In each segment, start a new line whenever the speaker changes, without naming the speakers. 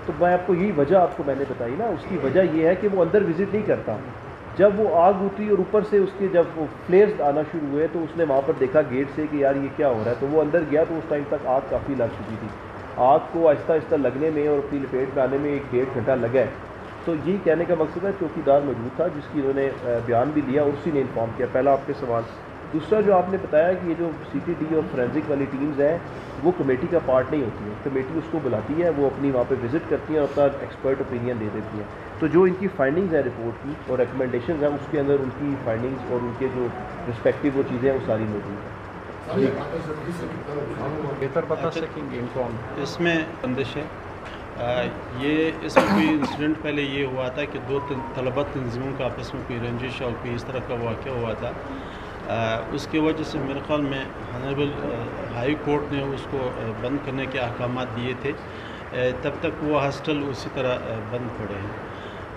تو میں آپ کو یہی وجہ آپ کو میں نے بتائی نا، اس کی وجہ یہ ہے کہ وہ اندر وزٹ نہیں کرتا. جب وہ آگ اتری اور اوپر سے اس کے جب وہ فلیئرز آنا شروع ہوئے تو اس نے وہاں پر دیکھا گیٹ سے کہ یار یہ کیا ہو رہا ہے، تو وہ اندر گیا تو اس ٹائم تک آگ کافی لگ چکی تھی. آگ کو آہستہ آہستہ لگنے میں اور اپنی لپیٹ میں آنے میں 1-1.5 گھنٹہ لگا ہے. تو یہی کہنے کا مقصد ہے چوکیدار موجود تھا جس کی انہوں نے بیان بھی لیا اور اسی نے انفارم کیا. پہلا آپ کے سوال. دوسرا جو آپ نے بتایا کہ یہ جو سی ٹی ڈی اور فورینزک والی ٹیمز ہیں وہ کمیٹی کا پارٹ نہیں ہوتی ہے، کمیٹی اس کو بلاتی ہے، وہ اپنی وہاں پہ وزٹ کرتی ہیں اور اپنا ایکسپرٹ اوپینین دے دیتی ہیں. تو جو ان کی فائنڈنگز ہیں رپورٹ کی اور ریکمنڈیشنز ہیں اس کے اندر ان کی فائنڈنگز اور ان کے جو رسپیکٹیو وہ چیزیں ہیں وہ ساری موجود ہیں.
بہتر بتا سکیں گے ان کو.
اس میں بندش ہے یہ اس میں کوئی انسیڈنٹ پہلے یہ ہوا تھا کہ 2 طلبہ تنظیموں کا آپس میں کوئی رنجش اور کوئی اس طرح کا واقعہ ہوا تھا. اس کی وجہ سے میرے خیال میں آنریبل ہائی کورٹ نے اس کو بند کرنے کے احکامات دیے تھے. تب تک وہ ہاسٹل اسی طرح بند پڑے ہیں.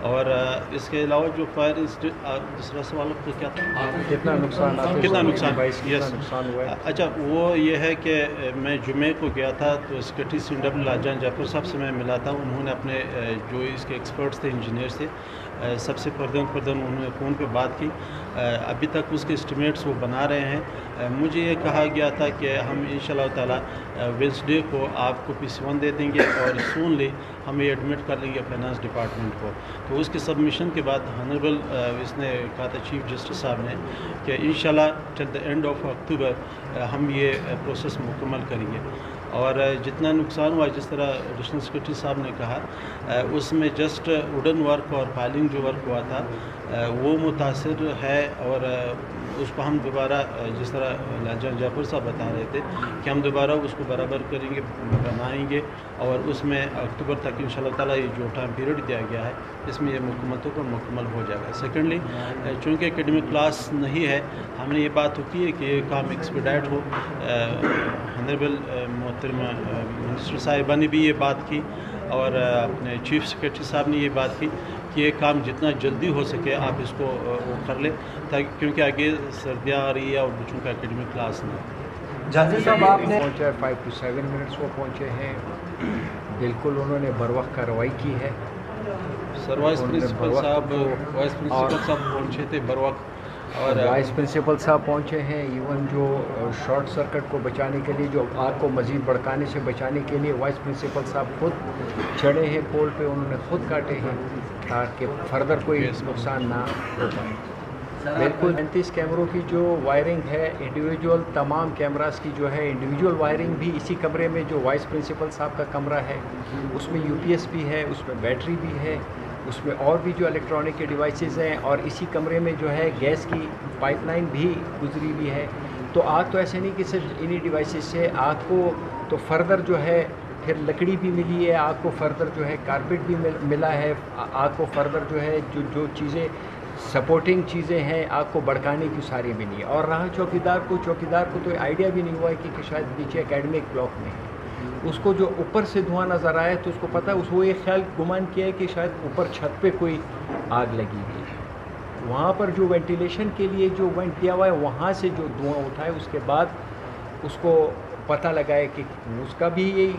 اور اس کے علاوہ جو فائر دوسرا سوال آپ کو کیا تھا؟
کتنا نقصان ہوا ہے؟
اچھا وہ یہ ہے کہ میں جمعے کو گیا تھا تو سیکرٹری CW لاجان جعفر صاحب سے میں ملا تھا. انہوں نے اپنے جو اس کے ایکسپرٹس تھے انجینئرس تھے سب سے پردن انہوں نے فون پہ بات کی. ابھی تک اس کے اسٹیمیٹس وہ بنا رہے ہیں. مجھے یہ کہا گیا تھا کہ ہم انشاءاللہ تعالی وینسڈے کو آپ کو PC1 دے دیں گے اور سونلی ہم یہ ایڈمٹ کر لیں گے فائنانس ڈپارٹمنٹ کو. تو اس کے سبمیشن کے بعد آنریبل اس نے کہا تھا چیف جسٹس صاحب نے کہ انشاءاللہ ٹل دا اینڈ آف اکتوبر ہم یہ پروسیس مکمل کریں گے. اور جتنا نقصان ہوا جس طرح ایڈیشنل سیکرٹری صاحب نے کہا اس میں جسٹ ووڈن ورک اور پائلنگ جو ورک ہوا تھا وہ متاثر ہے. اور اس کو ہم دوبارہ جس طرح لاجان جعفر صاحب بتا رہے تھے کہ ہم دوبارہ اس کو برابر کریں گے، بنائیں گے اور اس میں اکتوبر تک انشاءاللہ تعالیٰ یہ جو ٹائم پیریڈ دیا گیا ہے اس میں یہ مکمل ہو جائے گا. سیکنڈلی چونکہ اکیڈمک کلاس نہیں ہے ہم نے یہ بات ہوتی ہے کہ یہ کام ایکسپیڈائٹ ہو. آنریبل محترمہ منسٹر صاحبہ نے بھی یہ بات کی اور اپنے چیف سیکرٹری صاحب نے یہ بات کی کہ یہ کام جتنا جلدی ہو سکے آپ اس کو وہ کر لیں تاکہ کیونکہ آگے سردیاں آ رہی ہے اور بچوں کا اکیڈمک کلاس نہیں.
جاندی صاحب آپ نے پہنچا 5 to 7 منٹس وہ پہنچے ہیں. بالکل انہوں نے بروقت کارروائی کی ہے.
سر وائس پرنسپل صاحب پہنچے تھے بروقت
اور وائس پرنسپل صاحب پہنچے ہیں. ایون جو شارٹ سرکٹ کو بچانے کے لیے جو آگ کو مزید بھڑکانے سے بچانے کے لیے وائس پرنسپل صاحب خود چڑھے ہیں پول پہ، انہوں نے خود کاٹے ہیں تاکہ فردر کوئی نقصان نہ ہو پائے. بالکل 35 کیمروں کی جو وائرنگ ہے انڈیویجول تمام کیمراز کی جو ہے انڈیویجول وائرنگ بھی اسی کمرے میں جو وائس پرنسپل صاحب کا کمرہ ہے اس میں UPS بھی ہے، اس میں بیٹری بھی ہے، اس میں اور بھی جو الیکٹرانک کے ڈیوائسز ہیں اور اسی کمرے میں جو ہے گیس کی پائپ لائن بھی گزری ہوئی ہے. تو آگ تو ایسے نہیں کہ صرف انہی ڈیوائسز سے آگ کو تو فردر جو ہے پھر لکڑی بھی ملی ہے، آگ کو فردر جو ہے کارپیٹ بھی ملا ہے، آگ کو فردر جو ہے جو چیزیں سپورٹنگ چیزیں ہیں آگ کو بھڑکانے کی ساری بھی نہیں ہے. اور رہا چوکیدار کو تو آئیڈیا بھی نہیں ہوا ہے کہ شاید نیچے اکیڈمک بلاک میں ہے. اس کو جو اوپر سے دھواں نظر آیا تو اس کو پتہ وہ یہ خیال گمان کیا ہے کہ شاید اوپر چھت پہ کوئی آگ لگی ہوئی ہے. وہاں پر جو وینٹیلیشن کے لیے جو وینٹ کیا ہوا ہے وہاں سے جو دھواں اٹھا ہے اس کے بعد اس کو پتہ لگا ہے کہ اس کا بھی یہی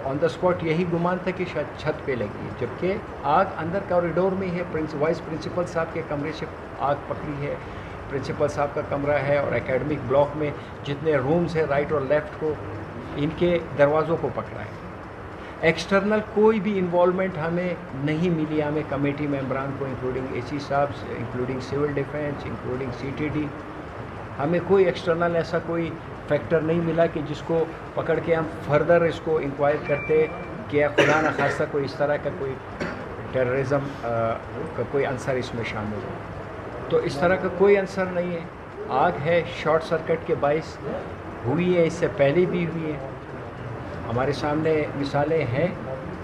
آن دا اسپاٹ یہی گمان تھا کہ شاید چھت پہ لگی ہے، جبکہ آگ اندر کوریڈور میں ہے. وائس پرنسپل صاحب کے کمرے سے آگ پکڑی ہے، پرنسپل صاحب کا کمرہ ہے اور اکیڈمک بلاک میں جتنے رومز ہیں رائٹ اور لیفٹ کو ان کے دروازوں کو پکڑا ہے. ایکسٹرنل کوئی بھی انوالومنٹ ہمیں نہیں ملی. ہمیں کمیٹی ممبران کو انکلوڈنگ AC صاحب، including civil defence, including CTD، ہمیں کوئی ایکسٹرنل ایسا کوئی فیکٹر نہیں ملا کہ جس کو پکڑ کے ہم فردر اس کو انکوائر کرتے کہ خدا نخواستہ کوئی اس طرح کا کوئی ٹیررزم کا کوئی عنصر اس میں شامل ہو. تو اس طرح کا کوئی عنصر نہیں ہے. آگ ہے شارٹ سرکٹ کے باعث ہوئی ہے، اس سے پہلے بھی ہوئی ہے. ہمارے سامنے مثالیں ہیں،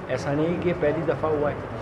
ایسا نہیں کہ پہلی دفعہ ہوا ہے.